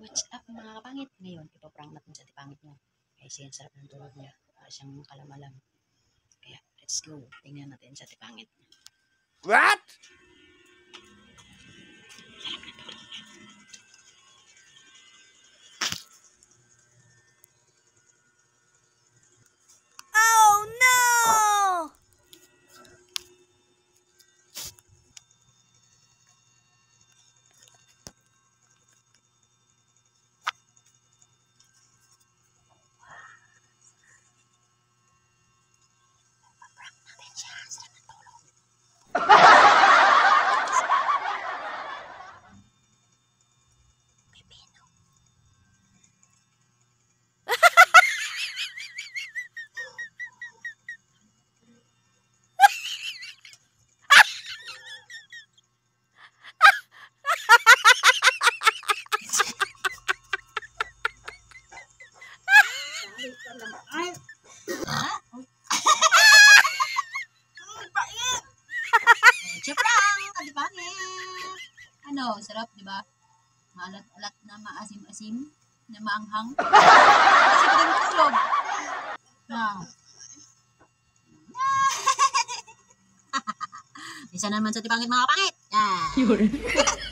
What's up mga kapangit? Ngayon, ipaprank natin sa tipangit nyo. Kasi ang sarap ng tulog niya. Siyang kalamalam. Kaya, let's go. Tingnan natin sa tipangit. What? Oh no! Ano, sarap, di ba? Maalat-alat na maasim-asim, na maanghang. Kasi pa rin tulog. Isa naman sa tipangit mga kapangit. Yan.